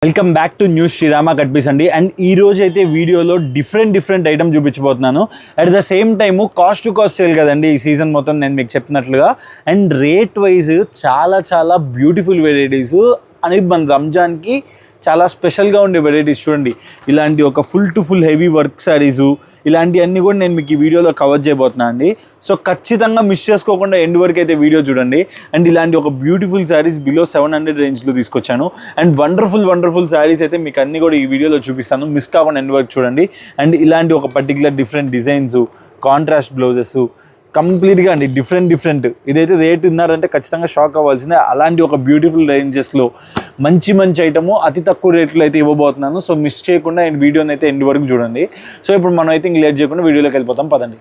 Welcome back to news Srirama cut piece అండి. And ఈ రోజు అయితే వీడియోలో డిఫరెంట్ ఐటమ్ చూపించబోతున్నాను. At the same time cost to cost sale కదండి ఈ సీజన్ మొత్తం నేను మీకు చెప్పినట్లుగా. అండ్ రేట్ వైజ్ చాలా బ్యూటిఫుల్ వెరైటీస్ అనేది మన రంజాన్కి చాలా స్పెషల్గా ఉండే వెరైటీస్. చూడండి, ఇలాంటి ఒక full to full heavy work saris ఇలాంటివన్నీ కూడా నేను మీకు ఈ వీడియోలో కవర్ చేయబోతున్నాను అండి. సో ఖచ్చితంగా మిస్ చేసుకోకుండా ఎండ్ వరకు అయితే వీడియో చూడండి. అండ్ ఇలాంటి ఒక బ్యూటిఫుల్ శారీస్ బిలో 700 రేంజ్లో తీసుకొచ్చాను. అండ్ వండర్ఫుల్ శారీస్ అయితే మీకు అన్నీ కూడా ఈ వీడియోలో చూపిస్తాను. మిస్ కాకుండా ఎండ్ వరకు చూడండి. అండ్ ఇలాంటి ఒక particular different designs, contrast blouses కంప్లీట్గా అండి డిఫరెంట్. ఇదైతే రేట్ ఉన్నారంటే ఖచ్చితంగా షాక్ అవ్వాల్సిందే. అలాంటి ఒక బ్యూటిఫుల్ రేంజెస్లో మంచి ఐటము అతి తక్కువ రేట్లో అయితే ఇవ్వబోతున్నాను. సో మిస్ చేయకుండా వీడియోని అయితే ఎండ్ వరకు చూడండి. సో ఇప్పుడు మనం అయితే ఇంక లేట్ చేయకుండా వీడియోలోకి వెళ్ళిపోతాం, పదండి.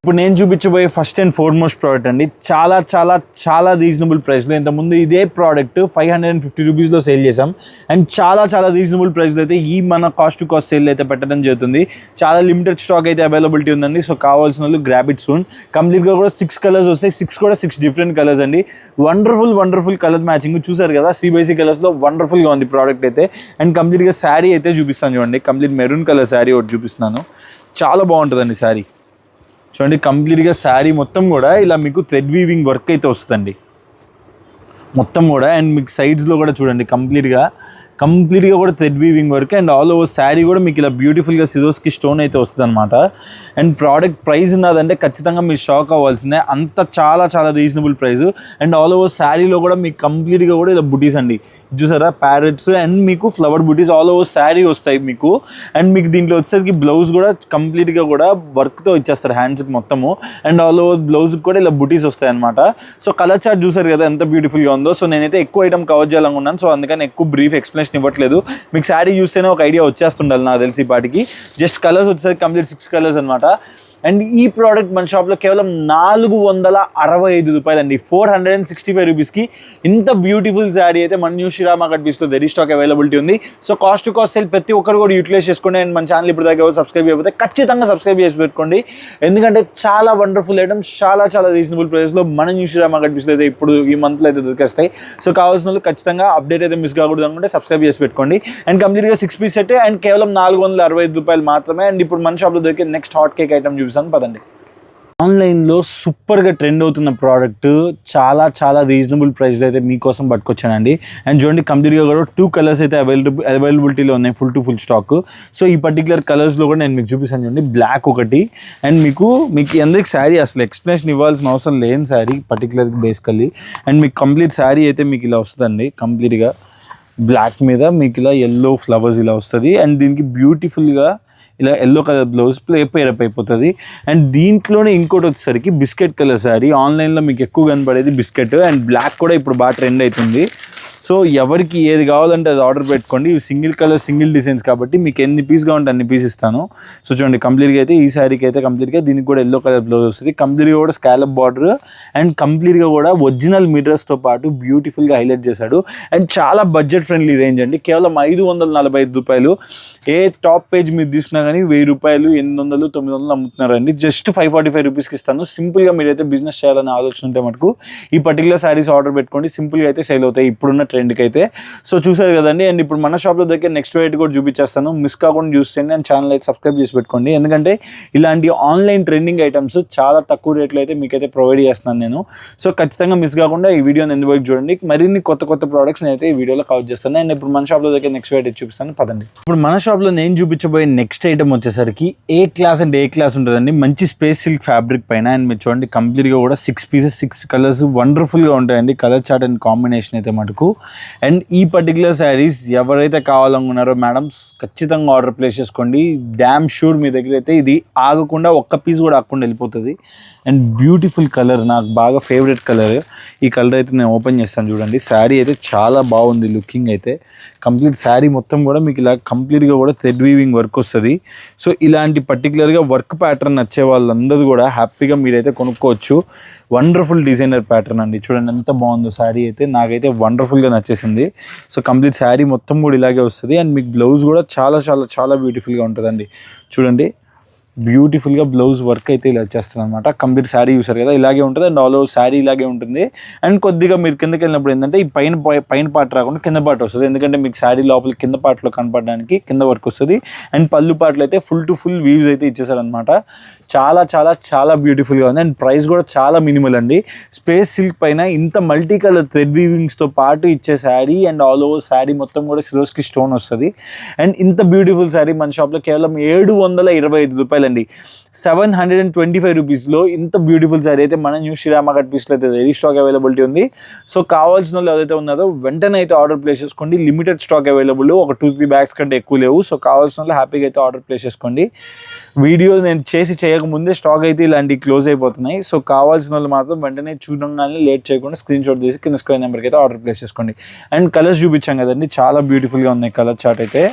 ఇప్పుడు నేను చూపించబోయే ఫస్ట్ అండ్ ఫార్మోస్ట్ ప్రోడక్ట్ అండి. చాలా రీజనబుల్ ప్రైస్లో. ఇంతకుముందు ఇదే ప్రోడక్ట్ 550 రూపీస్లో సేల్ చేసాం. అండ్ చాలా రీజనబుల్ ప్రైస్లో అయితే ఈ మన కాస్ట్ టు కాస్ట్ సేల్ అయితే పెట్టడం జరుగుతుంది. చాలా లిమిటెడ్ స్టాక్ అయితే అవైలబిలిటీ ఉందండి. సో కావాల్సిన వాళ్ళు గ్రాబ్ ఇట్ సూన్. కంప్లీట్గా కూడా 6 కలర్స్ వస్తాయి. 6 డిఫరెంట్ కలర్స్ అండి. వండర్ఫుల్ కలర్ మ్యాచింగ్ చూసారు కదా, CBC కలర్స్లో వండర్ఫుల్గా ఉంది ప్రోడక్ట్ అయితే. అండ్ కంప్లీట్గా శారీ అయితే చూపిస్తాను చూడండి. కంప్లీట్ మెరూన్ కలర్ శారీ ఒకటి చూపిస్తున్నాను. చాలా బాగుంటుందండి శారీ. చూడండి, కంప్లీట్గా శారీ మొత్తం కూడా ఇలా మీకు థ్రెడ్ వీవింగ్ వర్క్ అయితే వస్తుందండి మొత్తం కూడా. అండ్ మీకు సైడ్స్లో కూడా చూడండి కంప్లీట్గా కూడా thread weaving work. And all over sari కూడా మీకు ఇలా బ్యూటిఫుల్గా సిరోస్కి స్టోన్ అయితే వస్తుంది అనమాట. అండ్ ప్రోడక్ట్ ప్రైస్ ఉన్నదంటే ఖచ్చితంగా మీరు షాక్ అవ్వాల్సిందే. అంత చాలా reasonable price. And all over శారీలో కూడా మీకు కంప్లీట్గా కూడా ఇలా బుటీస్ అండి, చూసారా, ప్యారెట్స్ అండ్ మీకు ఫ్లవర్ బుటీస్ ఆల్ ఓవర్ శారీ వస్తాయి మీకు. అండ్ మీకు దీంట్లో వచ్చేసరికి బ్లౌజ్ కూడా కంప్లీట్గా కూడా వర్క్తో ఇచ్చేస్తారు హ్యాండ్స్కి మొత్తము. అండ్ ఆల్ ఓవర్ బ్లౌజ్కి కూడా ఇలా బుటీస్ వస్తాయి అనమాట. సో కలర్ చార్ట్ చూసారు కదా ఎంత బ్యూటిఫుల్గా ఉందో. సో నేనైతే ఎక్కువ ఐటమ్ కవర్ చేయాలనుకున్నాను. సో అందుకని ఎక్కువ బ్రీఫ్ ఎక్స్ప్లెనేషన్ ఇవ్వట్లేదు. మీకు శారీ చూస్తేనే ఒక ఐడియా వచ్చేస్తుండాలి నాకు తెలిసి పాటికి. జస్ట్ కలర్స్ వచ్చేసరికి కంప్లీట్ 6 కలర్స్ అనమాట. అండ్ ఈ ప్రోడక్ట్ మన షాప్లో కేవలం 465 రూపాయలు అండి. 465 రూపీస్కి ఇంత బ్యూటిఫుల్ శారీ అయితే మన న్యూ శ్రీరామ కట్పీస్లో వెరీ స్టాక్ అవైలబిలిటీ ఉంది. So cost to cost sale ప్రతి ఒక్కరు కూడా యూటిలైజ్ చేసుకోండి. అండ్ మన ఛానల్ ఇప్పుడు దాకా సబ్స్క్రైబ్ అయిపోతే ఖచ్చితంగా సబ్స్క్రైబ్ చేసి పెట్టుకోండి. ఎందుకంటే చాలా వండర్ఫుల్ ఐటమ్స్ చాలా రీజనబుల్ ప్రైస్లో మన న్యూ శ్రీరామ కట్పీస్లో అయితే ఇప్పుడు ఈ మంత్లో అయితే దొరికేస్తాయి. సో కావాల్సిన వాళ్ళు ఖచ్చితంగా అప్డేట్ అయితే మిస్ కాకూడదు అనుకుంటే సబ్స్క్రైబ్ చేసి పెట్టుకోండి. అండ్ కంప్లీట్గా 6 పీస్ సెట్ అండ్ కేవలం 465 రూపాయలు మాత్రమే. అండ్ ఇప్పుడు మన షాప్లో దొరికే నెక్స్ట్ హాట్ కేక్ ఐటమ్ చూపిస్తాను, పదండి. ఆన్లైన్లో సూపర్గా ట్రెండ్ అవుతున్న ప్రోడక్ట్ చాలా రీజనబుల్ ప్రైస్లో అయితే మీకోసం పట్టుకొచ్చానండి. అండ్ చూడండి, కంప్లీట్గా కూడా 2 కలర్స్ అయితే అవైలబిలిటీలో ఉన్నాయి, full to full stock. So ఈ పర్టికులర్ కలర్స్లో కూడా నేను మీకు చూపిస్తాను చూడండి. బ్లాక్ ఒకటి. అండ్ మీకు అందరికి శారీ అసలు ఎక్స్ప్లెనేషన్ ఇవ్వాల్సిన అవసరం లేని శారీ పర్టికులర్ బేసికల్లీ. అండ్ మీకు కంప్లీట్ శారీ అయితే మీకు ఇలా వస్తుందండి. కంప్లీట్గా బ్లాక్ మీద మీకు ఇలా ఎల్లో ఫ్లవర్స్ ఇలా వస్తుంది. అండ్ దీనికి బ్యూటిఫుల్గా ఇలా ఎల్లో కలర్ బ్లౌజ్ పేరప్ అయిపోతుంది. అండ్ దీంట్లోనే ఇంకోటి వచ్చేసరికి బిస్కెట్ కలర్ శారీ. ఆన్లైన్లో మీకు ఎక్కువ కనపడేది బిస్కెట్. అండ్ బ్లాక్ కూడా ఇప్పుడు బాగా ట్రెండ్ అవుతుంది. సో ఎవరికి ఏది కావాలంటే అది ఆర్డర్ పెట్టుకోండి. ఇవి సింగిల్ కలర్ సింగిల్ డిజైన్స్ కాబట్టి మీకు ఎన్ని పీస్ కావాలంటే అన్ని పీస్ ఇస్తాను. సో చూడండి, కంప్లీట్గా అయితే ఈ శారీకి అయితే కంప్లీట్గా దీనికి కూడా ఎల్లో కలర్ బ్లౌజ్ వస్తుంది. కంప్లీట్గా కూడా స్కాలప్ బార్డర్ అండ్ కంప్లీట్గా కూడా ఒరిజినల్ మీటర్స్తో పాటు బ్యూటిఫుల్గా హైలైట్ చేశాడు. అండ్ చాలా బడ్జెట్ ఫ్రెండ్లీ రేంజ్ అండి. కేవలం 545 రూపాయలు. ఏ టాప్ పేజ్ మీరు తీసుకున్నా కానీ 1000 రూపాయలు, 800, 900 అమ్ముతున్నారండి. జస్ట్ 545 రూపీస్కి ఇస్తాను. సింపుల్గా మీరైతే బిజినెస్ చేయాలని ఆలోచన ఉంటే మటుకు ఈ పర్టికులర్ శారీస్ ఆర్డర్ పెట్టుకోండి. సింపుల్గా అయితే సేల్ అవుతాయి ఇప్పుడున్న ట్రెండ్కి అయితే. సో చూసారు కదండి. అండ్ ఇప్పుడు మన షాప్లో దగ్గర నెక్స్ట్ వెరైటీ కూడా చూపించేస్తాను. మిస్ కాకుండా చూసేయండి. అండ్ ఛానల్ అయితే సబ్స్క్రైబ్ చేసి పెట్టుకోండి. ఎందుకంటే ఇలాంటి ఆన్లైన్ ట్రెండింగ్ ఐటమ్స్ చాలా తక్కువ రేట్లో అయితే మీకైతే ప్రొవైడ్ చేస్తున్నాను నేను. సో ఖచ్చితంగా మిస్ కాకుండా ఈ వీడియోని ఎందుకు చూడండి. మరిన్ని కొత్త ప్రోడక్ట్స్ అయితే ఈ వీడియోలో కవర్ చేస్తాను. అండ్ ఇప్పుడు మన షాప్లో దగ్గర నెక్స్ట్ వెరైటీ చూపిస్తాను, పదండి. ఇప్పుడు మన షాప్లో నేను చూపించబోయే నెక్స్ట్ ఐటమ్ వచ్చేసరికి ఏ క్లాస్ ఉంటుందండి. మంచి స్పేస్ సిల్క్ ఫ్యాబ్రిక్ పైన. అండ్ మీరు చూడండి, కంప్లీట్గా కూడా 6 పీసెస్ 6 కలర్స్ వండర్ఫుల్గా ఉంటాయండి. కలర్ చార్ట్ అండ్ కాంబినేషన్ అయితే మటుకు. అండ్ ఈ పర్టికులర్ శారీస్ ఎవరైతే కావాలనుకున్నారో మేడమ్స్ ఖచ్చితంగా ఆర్డర్ ప్లేస్ చేసుకోండి. డ్యామ్ షూర్ మీ దగ్గర అయితే ఇది ఆగకుండా ఒక్క పీస్ కూడా ఆగకుండా వెళ్ళిపోతుంది. అండ్ బ్యూటిఫుల్ కలర్, నాకు బాగా ఫేవరెట్ కలర్. ఈ కలర్ అయితే నేను ఓపెన్ చేస్తాను చూడండి. శారీ అయితే చాలా బాగుంది లుకింగ్ అయితే. కంప్లీట్ శారీ మొత్తం కూడా మీకు ఇలా కంప్లీట్గా కూడా థ్రెడ్ వీవింగ్ వర్క్ వస్తుంది. సో ఇలాంటి పర్టికులర్గా వర్క్ ప్యాటర్న్ నచ్చే వాళ్ళందరూ కూడా హ్యాపీగా మీరైతే కొనుక్కోవచ్చు. వండర్ఫుల్ డిజైనర్ ప్యాటర్న్ అండి. చూడండి ఎంత బాగుందో శారీ అయితే. నాకైతే వండర్ఫుల్గా నచ్చేసింది. సో కంప్లీట్ శారీ మొత్తం కూడా ఇలాగే వస్తుంది. అండ్ మీకు బ్లౌజ్ కూడా చాలా బ్యూటిఫుల్గా ఉంటుందండి. చూడండి, బ్యూటిఫుల్గా బ్లౌజ్ వర్క్ అయితే ఇలా చేస్తాను అనమాట. కంప్లీట్ శారీ చూసారు కదా, ఇలాగే ఉంటుంది. అండ్ ఆల్ ఓవర్ శారీ ఇలాగే ఉంటుంది. అండ్ కొద్దిగా మీరు కిందకి వెళ్ళినప్పుడు ఏంటంటే ఈ పైన పార్ట్ రాకుండా కింద పార్ట్ వస్తుంది, ఎందుకంటే మీకు శారీ లోపల కింద పార్ట్లో కనపడడానికి కింద వర్క్ వస్తుంది. అండ్ పళ్ళు పార్ట్లు అయితే ఫుల్ టు ఫుల్ వీవ్స్ అయితే ఇచ్చేసారు అనమాట. చాలా చాలా చాలా బ్యూటిఫుల్గా ఉంది. అండ్ ప్రైస్ కూడా చాలా మినిమల్ అండి. స్పేస్ సిల్క్ పైన ఇంత మల్టీ కలర్ థ్రెడ్ వీవింగ్స్తో పాటు ఇచ్చే sari and all over sari మొత్తం కూడా సిరోస్కి స్టోన్ వస్తుంది. అండ్ ఇంత బ్యూటిఫుల్ శారీ మన షాప్లో కేవలం 725 రూపాయలండి. 725 రూపీస్లో ఇంత బ్యూటిఫుల్ శారీ అయితే మన న్యూ శ్రీరామ కట్ పీస్లో అయితే రెడీ స్టాక్ అవైలబిలిటీ ఉంది. సో కావాల్సిన వాళ్ళు ఏదైతే ఉన్నారో వెంటనే అయితే ఆర్డర్ ప్లేస్ చేసుకోండి. లిమిటెడ్ స్టాక్ అవైలబుల్, ఒక 2-3 బ్యాగ్స్ కంటే ఎక్కువ లేవు. సో కావాల్సిన వాళ్ళు హ్యాపీగా అయితే ఆర్డర్ ప్లేస్ చేసుకోండి. వీడియో నేను చేయకముందే స్టాక్ అయితే ఇలాంటివి క్లోజ్ అయిపోతున్నాయి. సో కావాల్సిన వాళ్ళు మాత్రం వెంటనే చూడంగానే లేట్ చేయకుండా స్క్రీన్ షాట్ చేసి కింద స్క్రీన్ నెంబర్కి అయితే ఆర్డర్ ప్లేస్ చేసుకోండి. అండ్ కలర్స్ చూపించాం కదండి, చాలా బ్యూటిఫుల్గా ఉన్నాయి కలర్ చార్ట్ అయితే.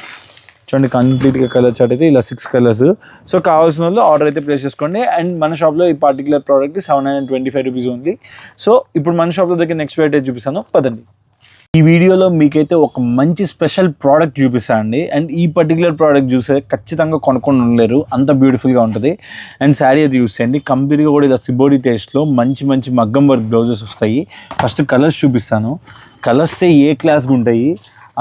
చూడండి కంప్లీట్గా కలర్ చార్ట్ అయితే ఇలా 6 కలర్స్. సో కావాల్సిన వాళ్ళు ఆర్డర్ అయితే ప్లేస్ చేసుకోండి. అండ్ మన షాప్లో ఈ పర్టికులర్ ప్రోడక్ట్ 725 రూపీస్ ఉంది. సో ఇప్పుడు మన షాప్లో దగ్గర నెక్స్ట్ వెరైటీ చూపిస్తాను, పదండి. ఈ వీడియోలో మీకైతే ఒక మంచి స్పెషల్ ప్రోడక్ట్ చూపిస్తాను అండి. అండ్ ఈ పర్టికులర్ ప్రోడక్ట్ చూస్తే ఖచ్చితంగా కొనుక్కొని ఉండలేరు, అంత బ్యూటిఫుల్గా ఉంటుంది. అండ్ శారీ అది యూస్ చేయండి. కంప్లీట్గా కూడా ఇలా సిబోడి టేస్ట్లో మంచి మంచి మగ్గం వర్క్ బ్లౌజెస్ వస్తాయి. ఫస్ట్ కలర్స్ చూపిస్తాను. కలర్సే ఏ క్లాస్గా ఉంటాయి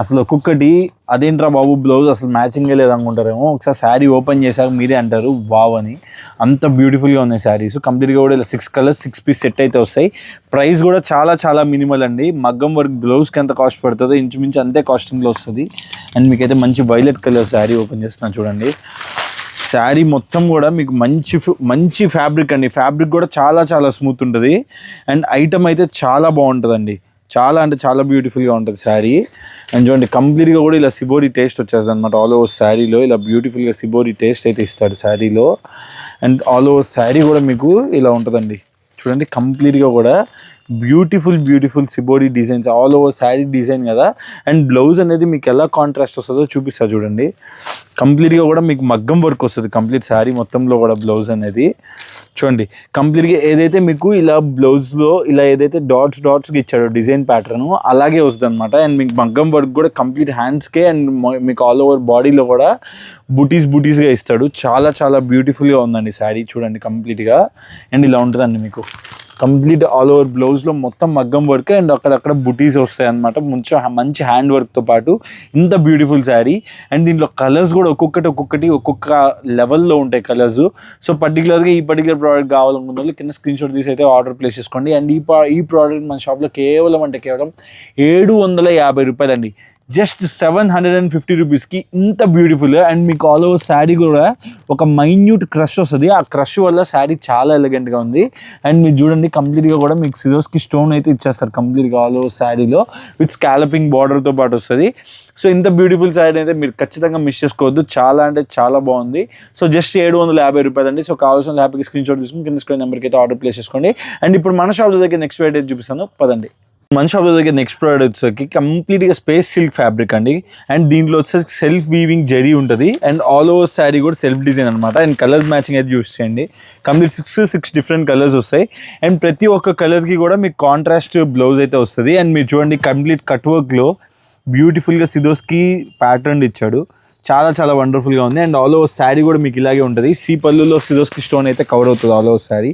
అసలు. ఒక్కొక్కటి అదేంట్రా బాబు బ్లౌజ్ అసలు మ్యాచింగే లేదు అనుకుంటారేమో, ఒకసారి శారీ ఓపెన్ చేశాక మీరే అంటారు వావ్ అని. అంత బ్యూటిఫుల్గా ఉన్నాయి శారీస్. కంప్లీట్గా కూడా ఇలా 6 కలర్స్ 6 పీస్ సెట్ అయితే వస్తాయి. ప్రైస్ కూడా చాలా చాలా మినిమల్ అండి. మగ్గం వర్క్ బ్లౌజ్కి ఎంత కాస్ట్ పడుతుందో ఇంచుమించు అంతే కాస్టింగ్లో వస్తుంది. అండ్ మీకైతే మంచి వైలెట్ కలర్ శారీ ఓపెన్ చేస్తున్నాను చూడండి. శారీ మొత్తం కూడా మీకు మంచి ఫ్యాబ్రిక్ అండి. ఫ్యాబ్రిక్ కూడా చాలా చాలా స్మూత్ ఉంటుంది. అండ్ ఐటమ్ అయితే చాలా బాగుంటుందండి. చాలా అంటే చాలా బ్యూటిఫుల్గా ఉంటుంది శారీ. అండ్ చూడండి కంప్లీట్గా కూడా ఇలా సిబోరి టేస్ట్ వచ్చేస్తుంది అనమాట. ఆల్ ఓవర్ శారీలో ఇలా బ్యూటిఫుల్గా సిబోరి టేస్ట్ అయితే ఇస్తాడు శారీలో. అండ్ ఆల్ ఓవర్ శారీ కూడా మీకు ఇలా ఉంటుందండి. చూడండి కంప్లీట్గా కూడా beautiful shibori designs all over sari design కదా. అండ్ బ్లౌజ్ అనేది మీకు ఎలా కాంట్రాస్ట్ వస్తుందో చూపిస్తా చూడండి. కంప్లీట్గా కూడా మీకు మగ్గం వర్క్ వస్తుంది కంప్లీట్ శారీ మొత్తంలో కూడా. బ్లౌజ్ అనేది చూడండి కంప్లీట్గా ఏదైతే మీకు ఇలా బ్లౌజ్లో ఇలా ఏదైతే డాట్స్కి ఇచ్చాడో డిజైన్ ప్యాటర్న్ అలాగే వస్తుంది అనమాట. అండ్ మీకు మగ్గం వర్క్ కూడా కంప్లీట్ హ్యాండ్స్కే అండ్ మీకు ఆల్ ఓవర్ బాడీలో కూడా బుటీస్గా ఇస్తాడు. చాలా చాలా బ్యూటిఫుల్గా ఉందండి శారీ చూడండి కంప్లీట్గా. అండ్ ఇలా ఉంటుందండి మీకు కంప్లీట్ ఆల్ ఓవర్ బ్లౌజ్లో మొత్తం మగ్గం వర్క్ అండ్ అక్కడక్కడ బుటీస్ వస్తాయి అనమాట. మంచి హ్యాండ్ వర్క్తో పాటు ఇంత బ్యూటిఫుల్ శారీ. అండ్ దీంట్లో కలర్స్ కూడా ఒక్కొక్క లెవెల్లో ఉంటాయి కలర్స్. సో పర్టికులర్గా ఈ పర్టికులర్ ప్రోడక్ట్ కావాలనుకున్న వాళ్ళు కింద స్క్రీన్ షాట్ తీసి అయితే ఆర్డర్ ప్లేస్ చేసుకోండి. అండ్ ఈ ప్రోడక్ట్ మన షాప్లో కేవలం 750 రూపాయలండి. జస్ట్ 750 రూపీస్కి ఇంత బ్యూటిఫుల్. అండ్ మీకు ఆల్ ఓవర్ శారీ కూడా ఒక మైన్యూట్ క్రష్ వస్తుంది. ఆ క్రష్ వల్ల శారీ చాలా ఎలిగెంట్గా ఉంది. అండ్ మీరు చూడండి కంప్లీట్గా కూడా మీకు సిరోస్కి స్టోన్ అయితే ఇచ్చేస్తారు కంప్లీట్గా ఆల్ ఓవర్ శారీలో విత్ స్కాలపింగ్ బార్డర్తో పాటు వస్తుంది. సో ఇంత బ్యూటిఫుల్ శారీ అయితే మీరు ఖచ్చితంగా మిస్ చేసుకోవద్దు. చాలా అంటే చాలా బాగుంది. సో జస్ట్ 750 రూపాయలండి. సో కావాల్సిన హ్యాపీగా స్క్రీన్ షాట్ తీసుకుని కింద స్క్రీన్ నెంబర్కి అయితే ఆర్డర్ ప్లేస్ చేసుకోండి. అండ్ ఇప్పుడు మన షాప్ దగ్గర నెక్స్ట్ వెరైటీ చూపిస్తాను, పదండి. మన షాప్ దగ్గర నెక్స్ట్ ప్రోడక్ట్ వచ్చేసరికి కంప్లీట్గా స్పేస్ సిల్క్ ఫ్యాబ్రిక్ అండి. అండ్ దీంట్లో వచ్చేసరికి సెల్ఫ్ వీవింగ్ జరీ ఉంటుంది. అండ్ ఆల్ ఓవర్ శారీ కూడా సెల్ఫ్ డిజైన్ అనమాట. అండ్ కలర్స్ మ్యాచింగ్ అయితే యూస్ చేయండి. కంప్లీట్ 6 డిఫరెంట్ కలర్స్ వస్తాయి. అండ్ ప్రతి ఒక్క కలర్కి కూడా మీకు కాంట్రాస్ట్ బ్లౌజ్ అయితే వస్తుంది. అండ్ మీరు చూడండి కంప్లీట్ కట్ వర్క్లో బ్యూటిఫుల్గా సిదోస్కి ప్యాటర్న్ ఇచ్చాడు. చాలా చాలా వండర్ఫుల్గా ఉంది. అండ్ ఆల్ ఓవర్ శారీ కూడా మీకు ఇలాగే ఉంటుంది. సీ పళ్ళులో సిరోస్కి స్టోన్ అయితే కవర్ అవుతుంది all over sari.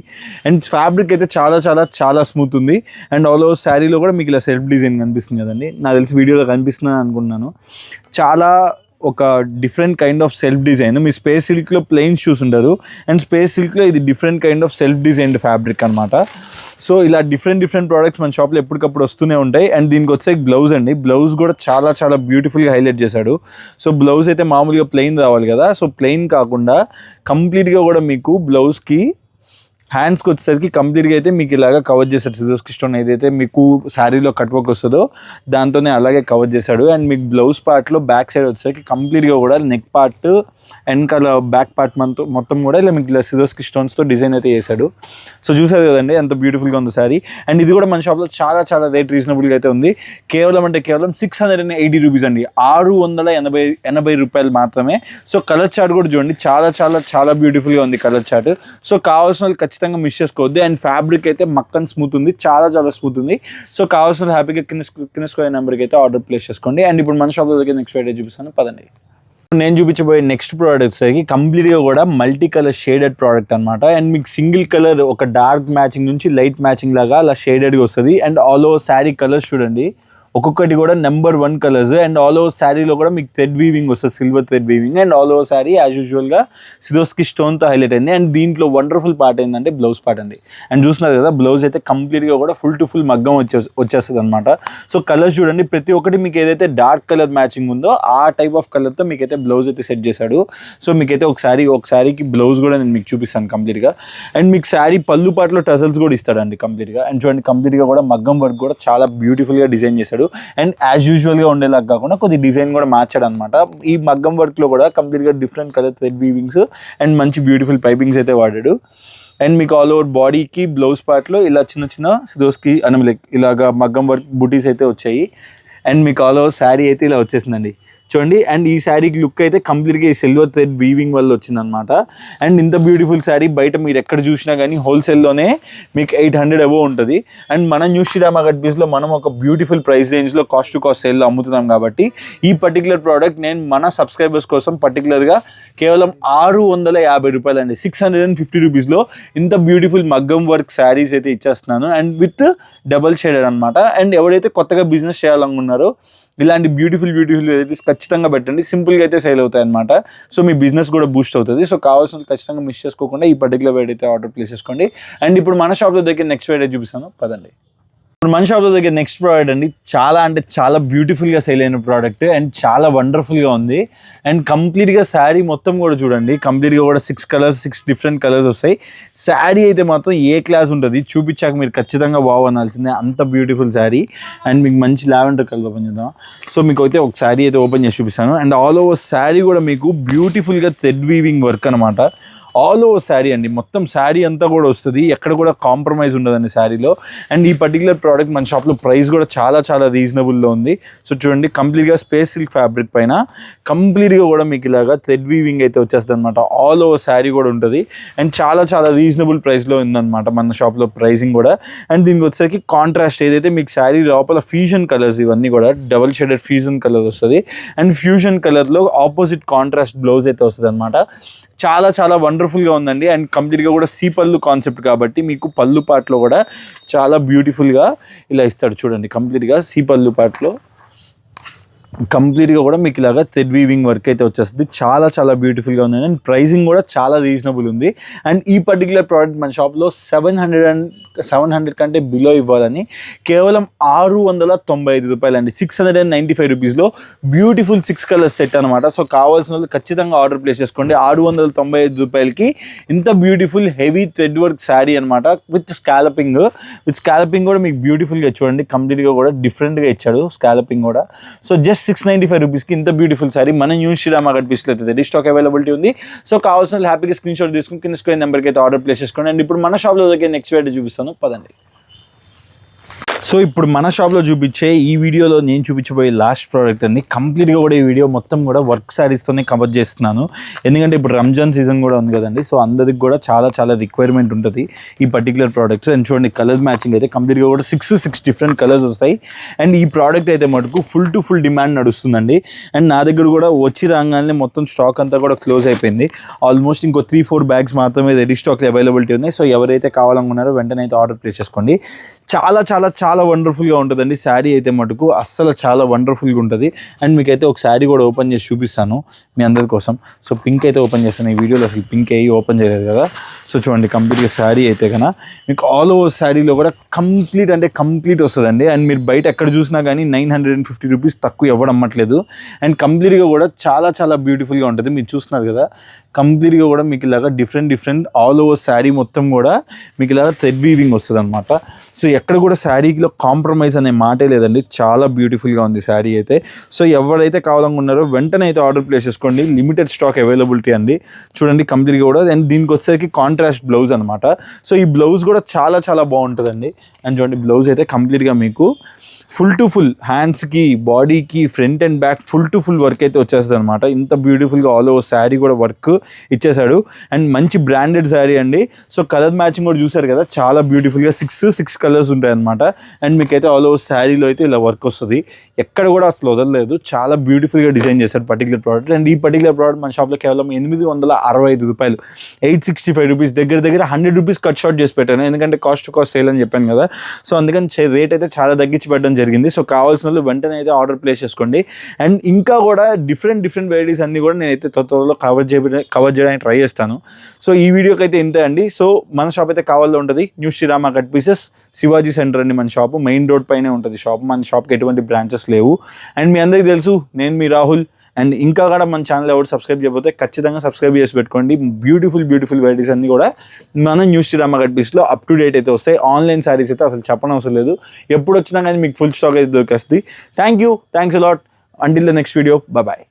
And fabric అయితే చాలా చాలా చాలా స్మూత్ ఉంది. అండ్ ఆల్ ఓవర్ శారీలో కూడా మీకు ఇలా సెల్ఫ్ డిజైన్ కనిపిస్తుంది కదండి. నాకు తెలిసి వీడియోలో కనిపిస్తుంది అనుకుంటున్నాను. చాలా ఒక different kind of self design. మీ స్పేస్ సిల్క్లో ప్లెయిన్స్ చూసుంటారు. అండ్ స్పేస్ సిల్క్లో ఇది different kind of self designed fabric అనమాట. సో ఇలా డిఫరెంట్ ప్రోడక్ట్స్ మన షాప్లో ఎప్పటికప్పుడు వస్తూనే ఉంటాయి. అండ్ దీనికి వచ్చే బ్లౌజ్ అండి. బ్లౌజ్ కూడా చాలా చాలా బ్యూటిఫుల్గా హైలైట్ చేశాడు. సో బ్లౌజ్ అయితే మామూలుగా ప్లెయిన్ రావాలి కదా. సో ప్లెయిన్ కాకుండా కంప్లీట్గా కూడా మీకు బ్లౌజ్కి హ్యాండ్స్కి వచ్చేసరికి కంప్లీట్గా అయితే మీకు ఇలాగా కవర్ చేశాడు. సిజోస్కి స్టోన్ ఏదైతే మీకు శారీలో కట్ వర్క్ వస్తుందో దాంతోనే అలాగే కవర్ చేశాడు. అండ్ మీకు బ్లౌజ్ పార్ట్లో బ్యాక్ సైడ్ వచ్చేసరికి కంప్లీట్గా కూడా నెక్ పార్ట్ వెనకాల బ్యాక్ పార్ట్ మొత్తం కూడా ఇలా మీకు ఇలా సిజోస్కి స్టోన్స్తో డిజైన్ అయితే చేశాడు. సో చూసారు కదండి ఎంత బ్యూటిఫుల్గా ఉంది శారీ. అండ్ ఇది కూడా మన షాప్లో చాలా చాలా రేట్ రీజనబుల్గా అయితే ఉంది. కేవలం 680 రూపీస్ అండి. 680 రూపాయలు మాత్రమే. సో కలర్ చార్ట్ కూడా చూడండి చాలా చాలా చాలా బ్యూటిఫుల్గా ఉంది కలర్ చార్ట్. సో కావాల్సిన వాళ్ళు ఖచ్చితంగా మిస్ చేసుకోవద్దు. అండ్ ఫ్యాబ్రిక్ అయితే మక్కన్ స్మూత్ ఉంది, చాలా చాలా స్మూత్ ఉంది. సో కావాల్సిన హ్యాపీగా కింద స్క్రీన్ నెంబర్కి అయితే ఆర్డర్ ప్లేస్ చేసుకోండి. అండ్ ఇప్పుడు మన షాప్లో దగ్గర నెక్స్ట్ వీడియో చూపిస్తాను, పదండి. నేను చూపించబోయే నెక్స్ట్ ప్రోడక్ట్స్ కంప్లీట్గా కూడా మల్టీ కలర్ షేడెడ్ ప్రోడక్ట్ అనమాట. అండ్ మీకు సింగిల్ కలర్ ఒక డార్క్ మ్యాచింగ్ నుంచి లైట్ మ్యాచింగ్ లాగా అలా షేడెడ్గా వస్తుంది. And all over sari colours చూడండి, ఒక్కొక్కటి కూడా number 1 colours. And all over శారీలో కూడా మీకు థ్రెడ్ వీవింగ్ వస్తుంది, silver thread weaving. And all over sari as యూజువల్గా సిరోస్కి స్టోన్తో హైలైట్ అయింది. అండ్ దీంట్లో వండర్ఫుల్ పార్ట్ ఏంటంటే బ్లౌజ్ పార్ట్ అండి. అండ్ చూస్తున్నారు కదా, బ్లౌజ్ అయితే కంప్లీట్గా కూడా ఫుల్ టు ఫుల్ మగ్గం వచ్చేస్తుంది అనమాట. సో కలర్స్ చూడండి, ప్రతి ఒక్కటి మీకు ఏదైతే డార్క్ కలర్ మ్యాచింగ్ ఉందో ఆ టైప్ ఆఫ్ కలర్తో మీకైతే బ్లౌజ్ అయితే సెట్ చేశాడు. సో మీకైతే ఒక శారీకి బ్లౌజ్ కూడా నేను మీకు చూపిస్తాను కంప్లీట్గా. అండ్ మీకు శారీ పళ్ళు పాటలో టజల్స్ కూడా ఇస్తాడండి కంప్లీట్గా. అండ్ చూడండి, కంప్లీట్గా కూడా మగ్గం వర్క్ కూడా చాలా బ్యూటిఫుల్గా డిజైన్ చేశాడు. అండ్ యాజ్ యూజువల్గా ఉండేలాగా కాకుండా కొద్ది డిజైన్ కూడా మార్చాడు అనమాట. ఈ మగ్గం వర్క్లో కూడా కంప్లీట్గా డిఫరెంట్ కలర్ థ్రెడ్ వీవింగ్స్ అండ్ మంచి బ్యూటిఫుల్ పైపింగ్స్ అయితే వాడాడు. అండ్ మీకు ఆల్ ఓవర్ బాడీకి బ్లౌజ్ పార్ట్లో ఇలా చిన్న చిన్న సిరోస్కి లైక్ ఇలాగా మగ్గం వర్క్ బుటీస్ అయితే వచ్చాయి. అండ్ మీకు ఆల్ ఓవర్ శారీ అయితే ఇలా వచ్చేసిందండి చూడండి. అండ్ ఈ శారీకి లుక్ అయితే కంప్లీట్గా ఈ సిల్వర్ థ్రెడ్ వీవింగ్ వల్ల వచ్చిందనమాట. అండ్ ఇంత బ్యూటిఫుల్ శారీ బయట మీరు ఎక్కడ చూసినా కానీ హోల్సేల్లోనే మీకు 800 అబోవ్ ఉంటుంది. అండ్ మన న్యూ శ్రీరామ గట్ పీస్లో మనం ఒక బ్యూటిఫుల్ ప్రైస్ రేంజ్లో కాస్ట్ టు కాస్ట్ సేల్లో అమ్ముతున్నాం కాబట్టి ఈ పర్టికులర్ ప్రోడక్ట్ నేను మన సబ్స్క్రైబర్స్ కోసం పర్టికులర్గా కేవలం 650 రూపాయలు అండి, 650 రూపీస్లో ఇంత బ్యూటిఫుల్ మగ్గం వర్క్ శారీస్ అయితే ఇచ్చేస్తున్నాను. అండ్ విత్ డబల్ షేడెడ్ అనమాట. అండ్ ఎవరైతే కొత్తగా బిజినెస్ చేయాలనుకున్నారో ఇలాంటి బ్యూటిఫుల్ వెరైటీస్ ఖచ్చితంగా పెట్టండి, సింపుల్గా అయితే సేల్ అవుతాయి అనమాట. సో మీ బిజినెస్ కూడా బూస్ట్ అవుతుంది. సో కావాల్సిన ఖచ్చితంగా మిస్ చేసుకోకుండా ఈ పర్టికులర్ వెరైటీ అయితే ఆర్డర్ ప్లేస్ చేసుకోండి. అండ్ ఇప్పుడు మన షాప్లో దగ్గర నెక్స్ట్ వెరైటీ చూపిస్తాను పదండి. ఇప్పుడు మన షాప్లో దగ్గర నెక్స్ట్ ప్రోడక్ట్ అండి, చాలా అంటే చాలా బ్యూటిఫుల్గా సేల్ అయిన ప్రోడక్ట్ అండ్ చాలా వండర్ఫుల్గా ఉంది. అండ్ కంప్లీట్గా శారీ మొత్తం కూడా చూడండి, కంప్లీట్గా కూడా 6 డిఫరెంట్ కలర్స్ వస్తాయి. శారీ అయితే మాత్రం ఏ క్లాస్ ఉంటుంది, చూపించాక మీరు ఖచ్చితంగా వావ్ అనాల్సిందే, అంత బ్యూటిఫుల్ శారీ. అండ్ మీకు మంచి లావెండర్ కలర్ ఓపెన్ చేద్దాం. సో మీకు అయితే ఒక శారీ అయితే ఓపెన్ చేసి చూపిస్తాను. అండ్ ఆల్ ఓవర్ శారీ కూడా మీకు బ్యూటిఫుల్గా థ్రెడ్ వీవింగ్ వర్క్ అనమాట. ఆల్ ఓవర్ శారీ అండి, మొత్తం శారీ అంతా కూడా వస్తుంది, ఎక్కడ కూడా కాంప్రమైజ్ ఉండదండి శారీలో. అండ్ ఈ పర్టికులర్ ప్రోడక్ట్ మన షాప్లో ప్రైస్ కూడా చాలా రీజనబుల్లో ఉంది. సో చూడండి, కంప్లీట్గా స్పేస్ సిల్క్ ఫ్యాబ్రిక్ పైన కంప్లీట్గా కూడా మీకు ఇలాగా థ్రెడ్ వీవింగ్ అయితే వచ్చేస్తుంది అనమాట. ఆల్ ఓవర్ శారీ కూడా ఉంటుంది. అండ్ చాలా రీజనబుల్ ప్రైస్లో ఉందన్నమాట మన షాప్లో ప్రైసింగ్ కూడా. అండ్ దీనికి వచ్చేసరికి కాంట్రాస్ట్ ఏదైతే మీకు శారీ లోపల ఫ్యూజన్ కలర్స్ ఇవన్నీ కూడా డబల్ షేడెడ్ ఫ్యూజన్ కలర్ వస్తుంది. అండ్ ఫ్యూజన్ కలర్లో ఆపోజిట్ కాంట్రాస్ట్ బ్లౌజ్ అయితే వస్తుంది అనమాట. చాలా వండర్ఫుల్గా ఉందండి. అండ్ కంప్లీట్గా కూడా సీ పళ్ళు కాన్సెప్ట్ కాబట్టి మీకు పళ్ళు పాటలో కూడా చాలా బ్యూటిఫుల్గా ఇలా ఇస్తాడు చూడండి. కంప్లీట్గా సీ పళ్ళు పాటలో కంప్లీట్గా కూడా మీకు ఇలాగా థ్రెడ్ వీవింగ్ వర్క్ అయితే వచ్చేస్తుంది. చాలా బ్యూటిఫుల్గా ఉంది. అండ్ ప్రైసింగ్ కూడా చాలా రీజనబుల్ ఉంది. అండ్ ఈ పర్టికులర్ ప్రోడక్ట్ మన షాప్లో 700 కంటే బిలో ఇవ్వాలని కేవలం 695 రూపాయలు అండి, 695 రూపీస్లో బ్యూటిఫుల్ 6 కలర్స్ సెట్ అనమాట. సో కావాల్సిన వాళ్ళు ఖచ్చితంగా ఆర్డర్ ప్లేస్ చేసుకోండి. 695 రూపాయలకి ఇంత beautiful heavy thread work sari అనమాట విత్ స్కాలపింగ్ కూడా మీకు బ్యూటిఫుల్గా చూడండి. కంప్లీట్గా కూడా డిఫరెంట్గా ఇచ్చాడు స్కాలపింగ్ కూడా. సో జస్ట్ 695 రూపీస్కి ఇంత బ్యూటిఫుల్ సారీ మన న్యూ శ్రీరామ గట్ పీస్లో అయితే రెడీ స్టాక్ అవైలబిలిటీ ఉంది. సో కావాల్సిన హ్యాపీగా స్క్రీన్ షాట్ తీసుకుని కింద స్క్రీన్ నెంబర్కి అయితే ఆర్డర్ ప్లేస్ చేసుకోండి. అండ్ ఇప్పుడు మన షాప్లో దగ్గర నెక్స్ట్ వెరైటీ చూపిస్తాను పదండి. సో ఇప్పుడు మన షాప్లో చూపించే ఈ వీడియోలో నేను చూపించబోయే లాస్ట్ ప్రోడక్ట్ అండి. కంప్లీట్గా కూడా ఈ వీడియో మొత్తం కూడా వర్క్ శారీస్తోనే కవర్ చేస్తున్నాను, ఎందుకంటే ఇప్పుడు రంజాన్ సీజన్ కూడా ఉంది కదండి. సో అందరికి కూడా చాలా రిక్వైర్మెంట్ ఉంటుంది ఈ పర్టికులర్ ప్రోడక్ట్స్. అండ్ చూడండి, కలర్ మ్యాచింగ్ అయితే కంప్లీట్గా కూడా 6 డిఫరెంట్ కలర్స్ వస్తాయి. అండ్ ఈ ప్రోడక్ట్ అయితే మటుకు ఫుల్ డిమాండ్ నడుస్తుందండి. అండ్ నా దగ్గర కూడా వచ్చి రాగానే మొత్తం స్టాక్ అంతా కూడా క్లోజ్ అయిపోయింది. ఆల్మోస్ట్ ఇంకో 3-4 బ్యాగ్స్ మాత్రమే రెడీ స్టాక్ అవైలబిలిటీ ఉన్నాయి. సో ఎవరైతే కావాలనుకున్నారో వెంటనే అయితే ఆర్డర్ ప్లేస్ చేసుకోండి. చాలా వండర్ఫుల్గా ఉంటుందండి శారీ అయితే మటుకు, అస్సలు చాలా వండర్ఫుల్గా ఉంటుంది. అండ్ మీకైతే ఒక శారీ కూడా ఓపెన్ చేసి చూపిస్తాను మీ అందరి కోసం. సో పింక్ అయితే ఓపెన్ చేస్తాను, ఈ వీడియోలో అసలు పింక్ అయ్యి ఓపెన్ చేయలేదు కదా. సో చూడండి, కంప్లీట్గా శారీ అయితే కన్నా మీకు ఆల్ ఓవర్ శారీలో కూడా కంప్లీట్ వస్తుందండి. అండ్ మీరు బయట ఎక్కడ చూసినా కానీ 950 రూపీస్ తక్కువ ఎవరు అమ్మట్లేదు. అండ్ కంప్లీట్గా కూడా చాలా బ్యూటిఫుల్గా ఉంటుంది. మీరు చూస్తున్నారు కదా, కంప్లీట్గా కూడా మీకు ఇలాగా డిఫరెంట్ ఆల్ ఓవర్ శారీ మొత్తం కూడా మీకు ఇలాగా థ్రెడ్ వీవింగ్ వస్తుంది అనమాట. సో ఎక్కడ కూడా శారీలో కాంప్రమైజ్ అనే మాటే లేదండి, చాలా బ్యూటిఫుల్గా ఉంది శారీ అయితే. సో ఎవరైతే కావాలనుకున్నారో వెంటనే అయితే ఆర్డర్ ప్లేస్ చేసుకోండి. లిమిటెడ్ స్టాక్ అవైలబిలిటీ అండి. చూడండి కంప్లీట్గా కూడా. అండ్ దీనికి వచ్చేసరికి కాంట్రాస్ట్ కాంట్రాస్ట్ బ్లౌజ్ అనమాట. సో ఈ బ్లౌజ్ కూడా చాలా చాలా బాగుంటుందండి. అండ్ చూడండి బ్లౌజ్ అయితే కంప్లీట్గా మీకు ఫుల్ టు ఫుల్ హ్యాండ్స్కి, బాడీకి, front and back full to full work అయితే వచ్చేస్తుంది అనమాట. ఇంత బ్యూటిఫుల్గా ఆల్ ఓవర్ శారీ కూడా వర్క్ ఇచ్చేసాడు. అండ్ మంచి బ్రాండెడ్ శారీ అండి. సో కలర్ మ్యాచింగ్ కూడా చూసారు కదా, చాలా బ్యూటిఫుల్గా సిక్స్ కలర్స్ ఉంటాయి అనమాట. అండ్ మీకైతే ఆల్ ఓవర్ శారీలో అయితే ఇలా వర్క్ వస్తుంది. ఎక్కడ కూడా అసలు వదలలేదు, చాలా బ్యూటిఫుల్గా డిజైన్ చేశారు పర్టికులర్ ప్రోడక్ట్. అండ్ ఈ పర్టికులర్ ప్రోడక్ట్ మన షాప్లో కేవలం 865 రూపాయలు, 865 రూపీస్, దగ్గర 100 రూపీస్ కట్ షార్ట్ చేసి పెట్టాను, ఎందుకంటే కాస్ట్ టు కాస్ట్ సేల్ అని చెప్పాను కదా. సో అందుకని రేట్ అయితే చాలా తగ్గించి పెట్టడం జరిగింది. సో కావాల్సిన వాళ్ళు వెంటనే అయితే ఆర్డర్ ప్లేస్ చేసుకోండి. అండ్ ఇంకా కూడా డిఫరెంట్ వెరైటీస్ అన్ని కూడా నేనైతే త్వరలో కవర్ చేయడానికి ట్రై చేస్తాను. సో ఈ వీడియోకి అయితే ఇంతే అండి. సో మన షాప్ అయితే కావాలో ఉంటుంది, new Srirama cut pieces, Shivaji centre అండి మన షాపు, మెయిన్ రోడ్ పైనే ఉంటుంది షాప్. మన షాప్కి ఎటువంటి బ్రాంచెస్ లేవు. అండ్ మీ అందరికీ తెలుసు నేను మీ రాహుల్. అండ్ ఇంకా కూడా మన ఛానల్ ఎవరు సబ్స్క్రైబ్ చేయకపోతే ఖచ్చితంగా సబ్స్క్రైబ్ చేసి పెట్టుకోండి. బ్యూటిఫుల్ వెరైటీస్ అన్ని కూడా మన న్యూ శ్రీరామ కట్ పీస్లో అప్ టు డేట్ అయితే వస్తాయి. ఆన్లైన్ శారీస్ అయితే అసలు చెప్పడం అవసరం లేదు, ఎప్పుడు వచ్చినా కానీ మీకు ఫుల్ స్టాక్ అయితే దొరికేస్తుంది. Thanks a lot. Until the next video, bye.